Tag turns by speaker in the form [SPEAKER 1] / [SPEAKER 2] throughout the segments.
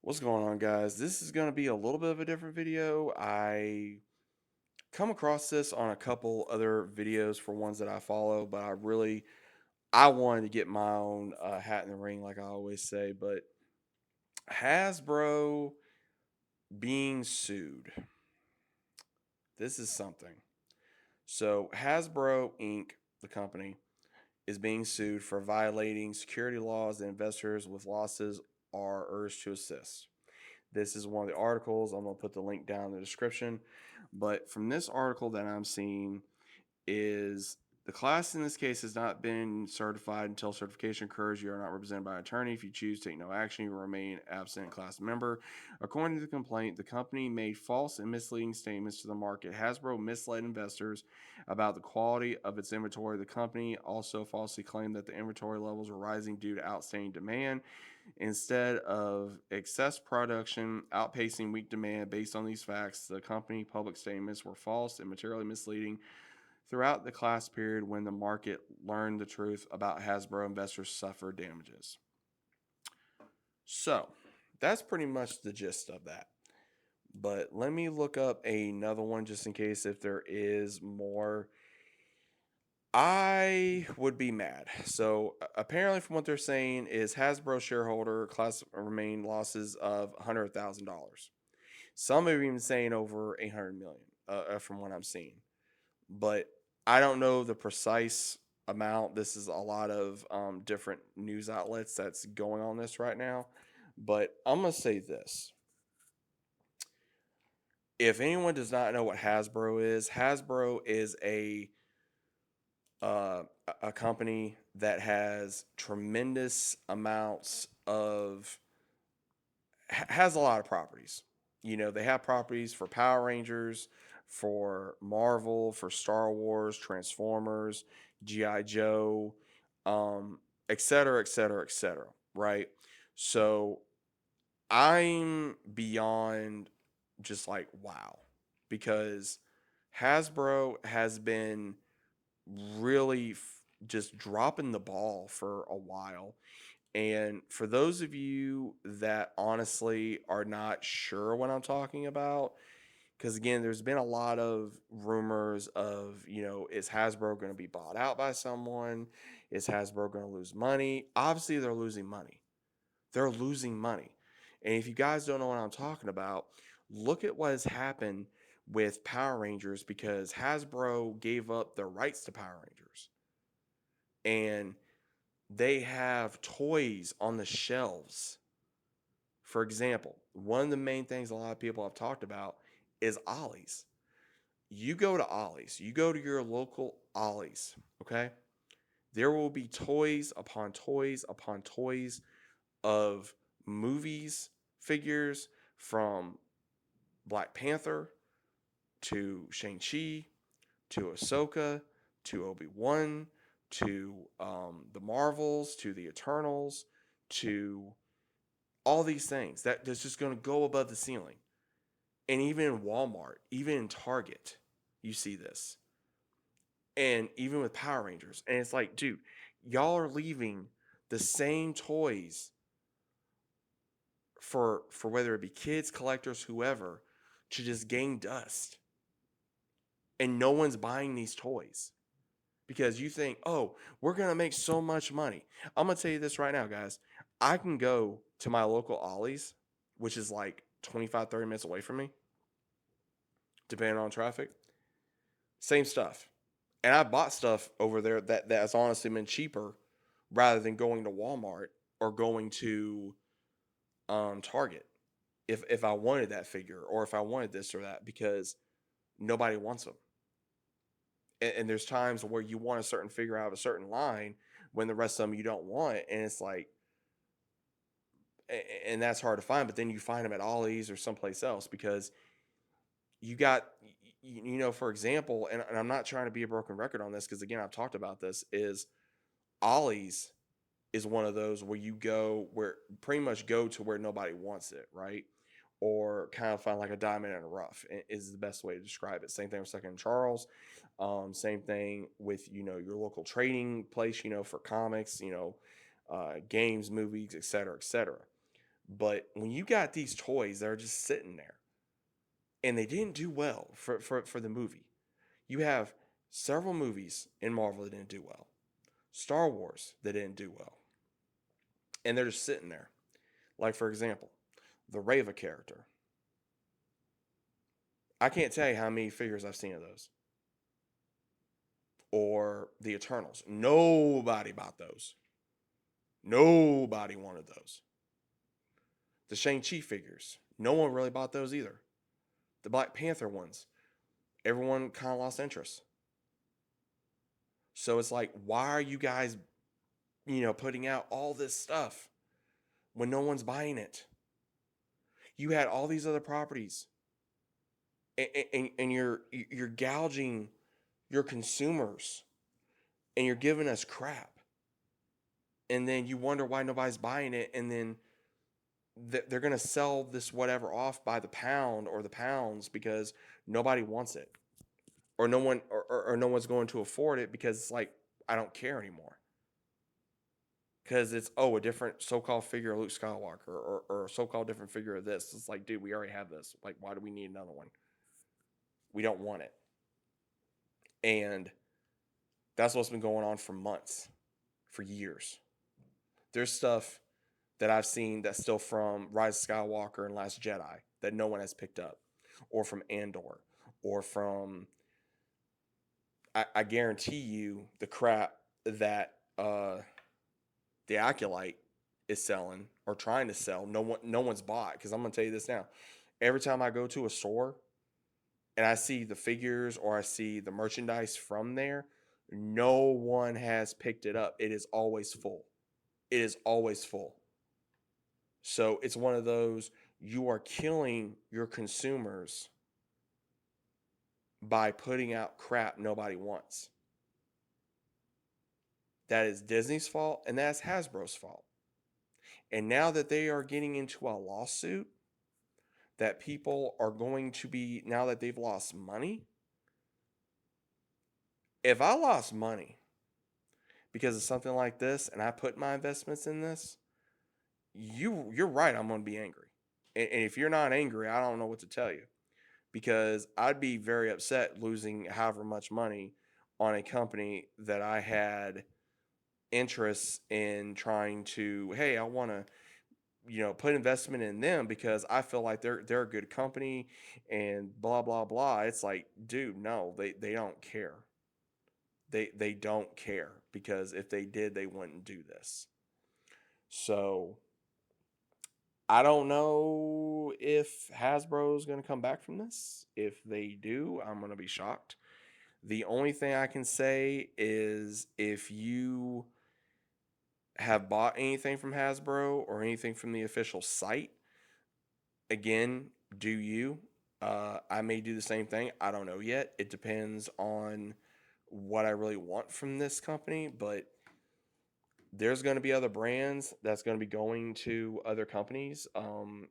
[SPEAKER 1] What's going on, guys? This is going to be a little bit of a different video. I come across this on a couple other videos for ones that I follow, but I wanted to get my own hat in the ring, like I always say. But Hasbro being sued. This is something. So Hasbro Inc., the company, is being sued for violating security laws that investors with losses are urged to assist. This is one of the articles. I'm going to put the link down in the description. But from this article that I'm seeing is the class in this case has not been certified until certification occurs. You are not represented by an attorney. If you choose to take no action, you will remain absent class member. According to the complaint, the company made false and misleading statements to the market. Hasbro misled investors about the quality of its inventory. The company also falsely claimed that the inventory levels were rising due to outstanding demand instead of excess production outpacing weak demand. Based on these facts, the company public statements were false and materially misleading throughout the class period. When the market learned the truth about Hasbro, investors suffered damages. So that's pretty much the gist of that. But let me look up another one just in case if there is more. I would be mad. So apparently, from what they're saying, is Hasbro shareholder class remain losses of $100,000. Some are even saying over 800 million, from what I'm seeing. But I don't know the precise amount. This is a lot of different news outlets that's going on this right now. But I'm gonna say this: if anyone does not know what Hasbro is uh, a company that has tremendous amounts of has a lot of properties. You know, they have properties for Power Rangers, for Marvel, for Star Wars, Transformers, GI Joe, et cetera, et cetera, et cetera. Right. So I'm beyond just like wow, because Hasbro has been really just dropping the ball for a while. And for those of you that honestly are not sure what I'm talking about, because again, there's been a lot of rumors of, is Hasbro going to be bought out by someone? Is Hasbro going to lose money? Obviously, they're losing money. They're losing money. And if you guys don't know what I'm talking about, look at what has happened with Power Rangers, because Hasbro gave up their rights to Power Rangers. And they have toys on the shelves. For example, one of the main things a lot of people have talked about is Ollie's. You go to Ollie's, you go to your local Ollie's, okay? There will be toys upon toys upon toys of movies, figures from Black Panther to Shang-Chi to Ahsoka to Obi-Wan to the Marvels to the Eternals to all these things that's just going to go above the ceiling. And even in Walmart, even in Target, you see this. And even with Power Rangers. And it's like, dude, y'all are leaving the same toys for whether it be kids, collectors, whoever, to just gain dust. And no one's buying these toys because you think, oh, we're going to make so much money. I'm going to tell you this right now, guys. I can go to my local Ollie's, which is like 25, 30 minutes away from me, depending on traffic. Same stuff. And I bought stuff over there that's honestly been cheaper rather than going to Walmart or going to Target if I wanted that figure or if I wanted this or that, because nobody wants them. And there's times where you want a certain figure out of a certain line when the rest of them you don't want, and it's like, and that's hard to find. But then you find them at Ollie's or someplace else because you got, for example, and I'm not trying to be a broken record on this because again I've talked about this, is Ollie's is one of those where you go where pretty much go to where nobody wants it, right? Or kind of find like a diamond in a rough is the best way to describe it. Same thing with Second and Charles. Same thing with your local trading place, for comics, games, movies, etc., etc. But when you got these toys that are just sitting there and they didn't do well for the movie, you have several movies in Marvel that didn't do well, Star Wars that didn't do well, and they're just sitting there. Like, for example, the Reva character. I can't tell you how many figures I've seen of those. Or the Eternals. Nobody bought those. Nobody wanted those. The Shang-Chi figures. No one really bought those either. The Black Panther ones. Everyone kind of lost interest. So it's like, why are you guys, putting out all this stuff when no one's buying it? You had all these other properties, and you're gouging your consumers, and you're giving us crap, and then you wonder why nobody's buying it, and then they're going to sell this whatever off by the pound or the pounds because nobody wants it, or no one's going to afford it because it's like, I don't care anymore, because it's, a different so-called figure of Luke Skywalker, or a so-called different figure of this. It's like, dude, we already have this. Like, why do we need another one? We don't want it. And that's what's been going on for months, for years. There's stuff that I've seen that's still from Rise of Skywalker and Last Jedi that no one has picked up, or from Andor, or from, I guarantee you, the crap that the Acolyte is selling or trying to sell. No one's bought, because I'm gonna tell you this now. Every time I go to a store and I see the figures or I see the merchandise from there, no one has picked it up. It is always full. It is always full. So it's one of those, you are killing your consumers by putting out crap nobody wants. That is Disney's fault, and that's Hasbro's fault. And now that they are getting into a lawsuit, that people are going to be, now that they've lost money, if I lost money because of something like this and I put my investments in this, you're right, I'm going to be angry. And if you're not angry, I don't know what to tell you, because I'd be very upset losing however much money on a company that I had interests in trying to, hey, I want to, put investment in them because I feel like they're a good company and blah blah blah. It's like, dude, no, they don't care. They don't care, because if they did, they wouldn't do this. So I don't know if Hasbro is going to come back from this. If they do, I'm going to be shocked. The only thing I can say is, if you have bought anything from Hasbro or anything from the official site, again, do you? I may do the same thing. I don't know yet. It depends on what I really want from this company, but there's going to be other brands that's going to be going to other companies,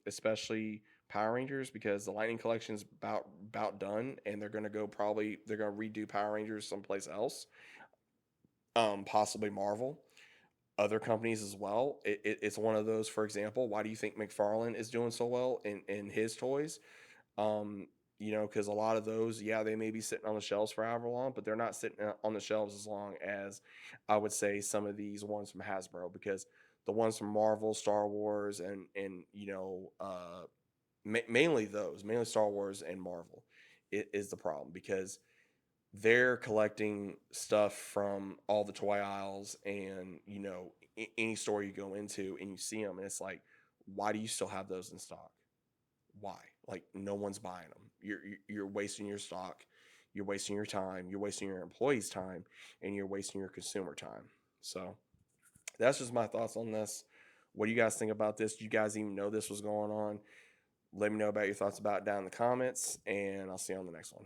[SPEAKER 1] especially Power Rangers, because the Lightning Collection is about done, and they're going to they're going to redo Power Rangers someplace else, possibly Marvel, other companies as well. It's one of those. For example, why do you think McFarlane is doing so well in his toys? Um, because a lot of those, yeah, they may be sitting on the shelves for however long, but they're not sitting on the shelves as long as, I would say, some of these ones from Hasbro, because the ones from Marvel, Star Wars, and mainly Star Wars and Marvel, is the problem, because they're collecting stuff from all the toy aisles, and any store you go into and you see them, and it's like, why do you still have those in stock? Why? Like, no one's buying them. You're wasting your stock, you're wasting your time, you're wasting your employees' time, and you're wasting your consumer time. So that's just my thoughts on this. What do you guys think about this? Do you guys even know this was going on? Let me know about your thoughts about it down in the comments, and I'll see you on the next one.